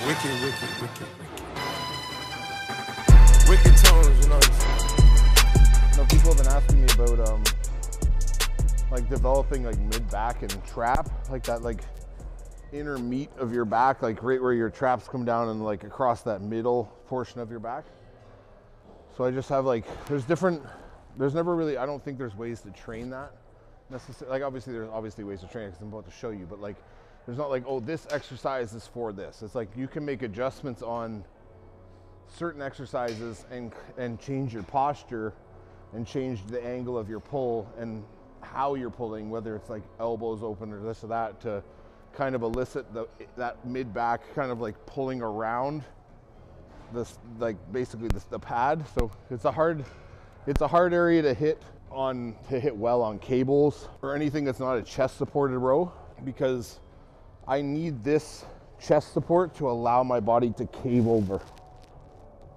Wicked, wicked, wicked, wicked. Wicked tones, you know. People have been asking me about like developing like mid-back and trap, like that like inner meat of your back, like right where your traps come down and like across that middle portion of your back. So I just have like, there's never really, I don't think there's ways to train that necessarily. Like obviously there's ways to train it because I'm about to show you, but like there's not like, oh, this exercise is for this. It's like you can make adjustments on certain exercises and change your posture and change the angle of your pull and how you're pulling, whether it's like elbows open or this or that, to kind of elicit that mid-back kind of like pulling around this, like basically the pad. So it's a hard area to hit well on cables or anything that's not a chest supported row, because I need this chest support to allow my body to cave over.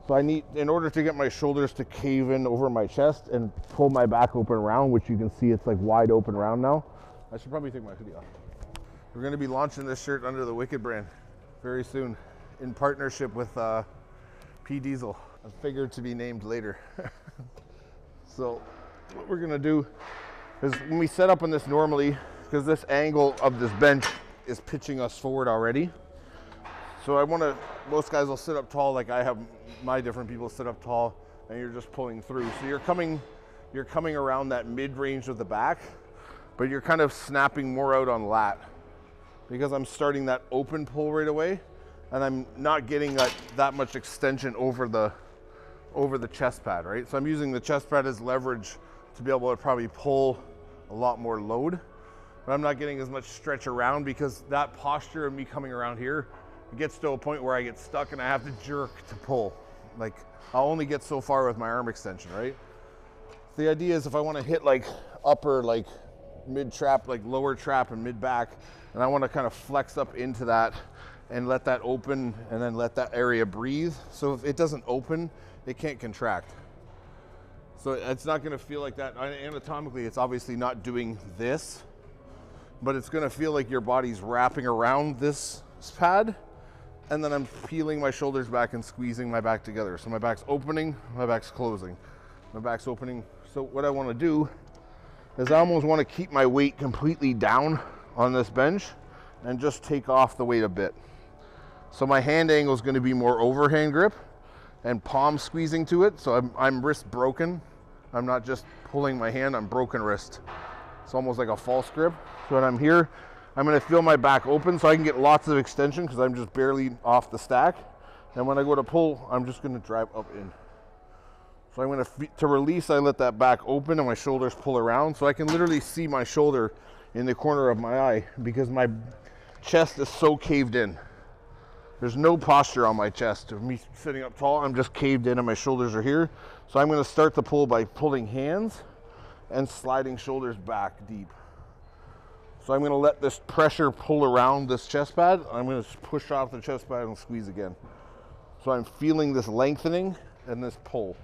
So I need, in order to get my shoulders to cave in over my chest and pull my back open around, which you can see it's like wide open around now. I should probably take my hoodie off. We're going to be launching this shirt under the Wycked brand very soon in partnership with P Diesel, a figure to be named later. So what we're going to do is when we set up on this normally, because this angle of this bench is pitching us forward already. So most guys will sit up tall, like I have my different people sit up tall, and you're just pulling through. So you're coming around that mid-range of the back, but you're kind of snapping more out on lat, because I'm starting that open pull right away, and I'm not getting that much extension over the chest pad, right? So I'm using the chest pad as leverage to be able to probably pull a lot more load, but I'm not getting as much stretch around, because that posture of me coming around here, it gets to a point where I get stuck and I have to jerk to pull. Like I'll only get so far with my arm extension, right? The idea is if I want to hit like upper, like mid trap, like lower trap and mid back, and I want to kind of flex up into that and let that open and then let that area breathe. So if it doesn't open, it can't contract. So it's not going to feel like that. Anatomically, it's obviously not doing this, but it's going to feel like your body's wrapping around this pad, and then I'm peeling my shoulders back and squeezing my back together. So my back's opening, my back's closing, my back's opening. So what I want to do is I almost want to keep my weight completely down on this bench and just take off the weight a bit. So my hand angle is going to be more overhand grip and palm squeezing to it. So I'm wrist broken. I'm not just pulling my hand, I'm broken wrist. It's almost like a false grip. So when I'm here, I'm going to feel my back open so I can get lots of extension, because I'm just barely off the stack. And when I go to pull, I'm just going to drive up in. So I'm going to release, I let that back open and my shoulders pull around, so I can literally see my shoulder in the corner of my eye, because my chest is so caved in. There's no posture on my chest. Of me sitting up tall, I'm just caved in and my shoulders are here. So I'm going to start the pull by pulling hands and sliding shoulders back deep. So I'm going to let this pressure pull around this chest pad. I'm going to push off the chest pad and squeeze again. So I'm feeling this lengthening and this pull.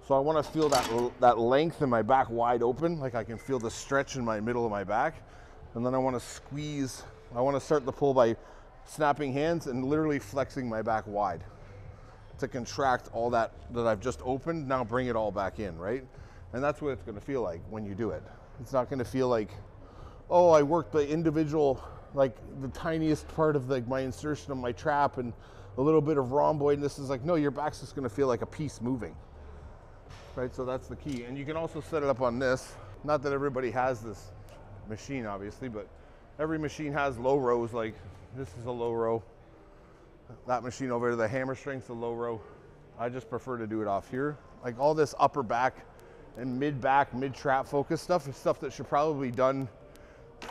So I want to feel that length in my back wide open, like I can feel the stretch in my middle of my back. And then I want to squeeze. I want to start the pull by snapping hands and literally flexing my back wide to contract all that I've just opened. Now bring it all back in, right? And that's what it's going to feel like when you do it. It's not going to feel like, oh, I worked the individual, like the tiniest part of like my insertion of my trap and a little bit of rhomboid. And this is like, no, your back's just going to feel like a piece moving, right? So that's the key. And you can also set it up on this. Not that everybody has this machine, obviously, but every machine has low rows. Like this is a low row. That machine over there, the hammer strength's a low row. I just prefer to do it off here. Like all this upper back and mid back, mid trap focus stuff is stuff that should probably be done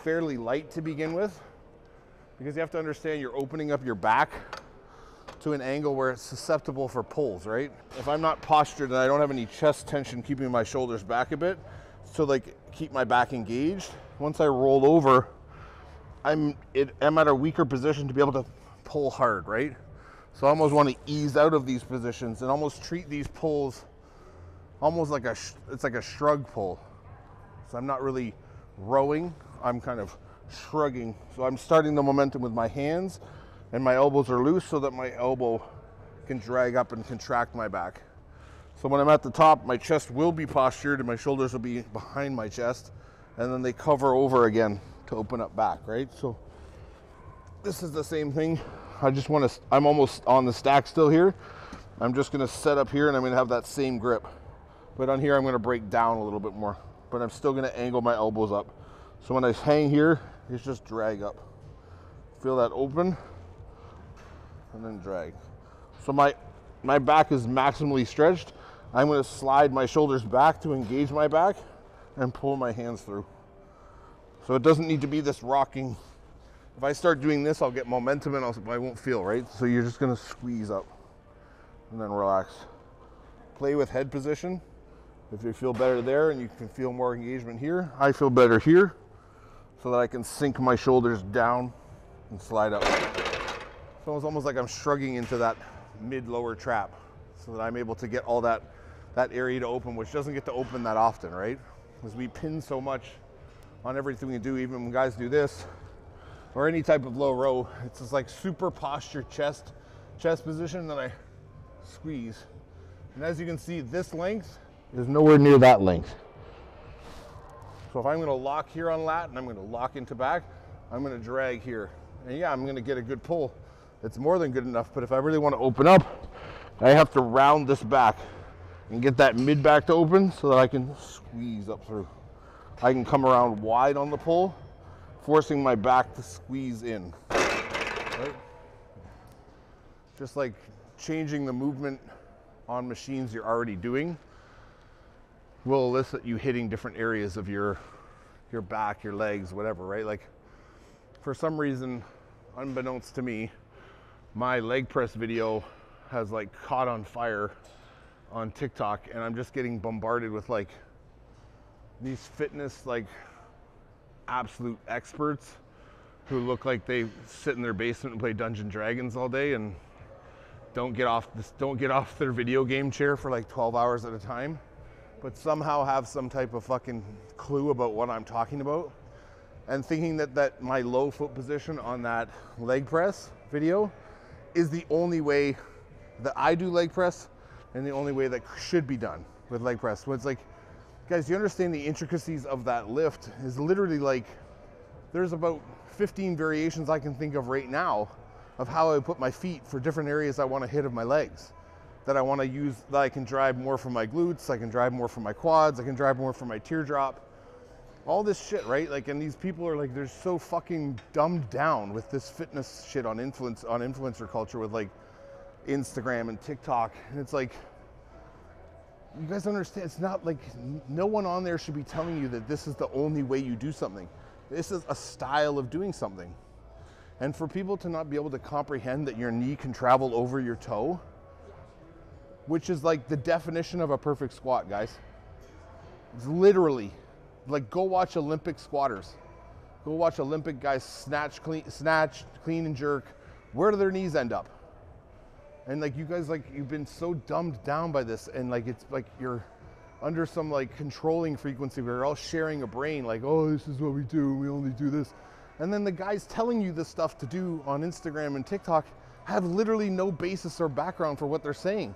fairly light to begin with, because you have to understand you're opening up your back to an angle where it's susceptible for pulls, right? If I'm not postured and I don't have any chest tension keeping my shoulders back a bit, so like keep my back engaged, once I roll over, I'm at a weaker position to be able to pull hard, right? So I almost want to ease out of these positions and almost treat these pulls almost like it's like a shrug pull. So I'm not really rowing, I'm kind of shrugging. So I'm starting the momentum with my hands and my elbows are loose so that my elbow can drag up and contract my back. So when I'm at the top, my chest will be postured and my shoulders will be behind my chest, and then they cover over again to open up back, right? So this is the same thing. I'm almost on the stack still here. I'm just gonna set up here and I'm gonna have that same grip. But on here, I'm gonna break down a little bit more, but I'm still gonna angle my elbows up. So when I hang here, it's just drag up. Feel that open, and then drag. So my back is maximally stretched. I'm gonna slide my shoulders back to engage my back and pull my hands through. So it doesn't need to be this rocking. If I start doing this, I'll get momentum and I won't feel, right? So you're just gonna squeeze up and then relax. Play with head position. If you feel better there and you can feel more engagement here, I feel better here, so that I can sink my shoulders down and slide up. So it's almost like I'm shrugging into that mid-lower trap so that I'm able to get all that area to open, which doesn't get to open that often, right? Because we pin so much on everything we do, even when guys do this, or any type of low row, it's just like super posture chest position, then I squeeze. And as you can see, this length is nowhere near that length. So if I'm gonna lock here on lat and I'm gonna lock into back, I'm gonna drag here. And yeah, I'm gonna get a good pull. It's more than good enough, but if I really wanna open up, I have to round this back and get that mid back to open so that I can squeeze up through. I can come around wide on the pull, forcing my back to squeeze in, right? Just like changing the movement on machines you're already doing will elicit you hitting different areas of your back, your legs, whatever, right? Like for some reason, unbeknownst to me, my leg press video has like caught on fire on TikTok, and I'm just getting bombarded with like these fitness like absolute experts who look like they sit in their basement and play Dungeons and Dragons all day and don't get off their video game chair for like 12 hours at a time, but somehow have some type of fucking clue about what I'm talking about, and thinking that my low foot position on that leg press video is the only way that I do leg press and the only way that should be done with leg press. So it's like, guys, you understand the intricacies of that lift is literally like, there's about 15 variations I can think of right now of how I put my feet for different areas I want to hit of my legs, that I want to use, that I can drive more from my glutes, I can drive more from my quads, I can drive more from my teardrop, all this shit, right? Like, and these people are like, they're so fucking dumbed down with this fitness shit on influencer culture with like Instagram and TikTok, and it's like, you guys understand, it's not like, no one on there should be telling you that this is the only way you do something. This is a style of doing something. And for people to not be able to comprehend that your knee can travel over your toe, which is like the definition of a perfect squat, guys. It's literally, like, go watch Olympic squatters. Go watch Olympic guys snatch, clean and jerk. Where do their knees end up? And like, you guys, like, you've been so dumbed down by this, and like, it's like you're under some like controlling frequency where you're all sharing a brain, like, oh, this is what we do, we only do this. And then the guys telling you this stuff to do on Instagram and TikTok have literally no basis or background for what they're saying.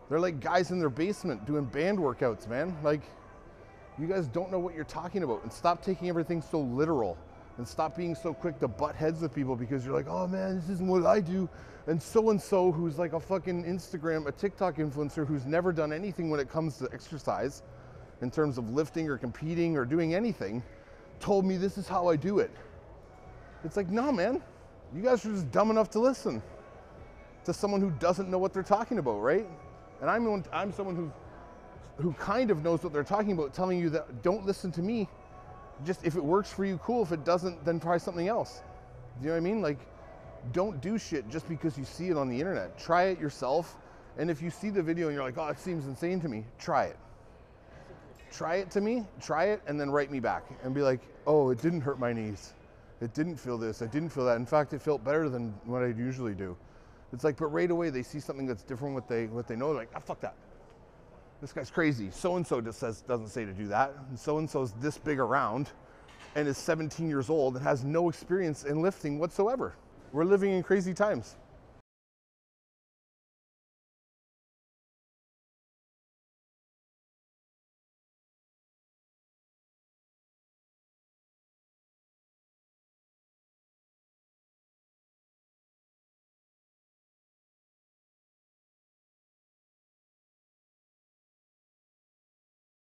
They're like guys in their basement doing band workouts, man. Like, you guys don't know what you're talking about, and stop taking everything so literal, and stop being so quick to butt heads with people because you're like, oh man, this isn't what I do. And so who's like a fucking a TikTok influencer who's never done anything when it comes to exercise in terms of lifting or competing or doing anything, told me this is how I do it. It's like, no, man, you guys are just dumb enough to listen to someone who doesn't know what they're talking about, right? And I'm someone who kind of knows what they're talking about, telling you that don't listen to me. Just, if it works for you, cool. If it doesn't, then try something else. Do you know what I mean? Like, don't do shit just because you see it on the internet. Try it yourself. And if you see the video and you're like, oh, it seems insane to me, try it. Try it to me, try it, and then write me back and be like, oh, it didn't hurt my knees. It didn't feel this, I didn't feel that. In fact, it felt better than what I usually do. It's like, but right away they see something that's different what they know, like, ah, fuck that. This guy's crazy. So-and-so just doesn't say to do that. And so-and-so's this big around and is 17 years old and has no experience in lifting whatsoever. we're living in crazy times.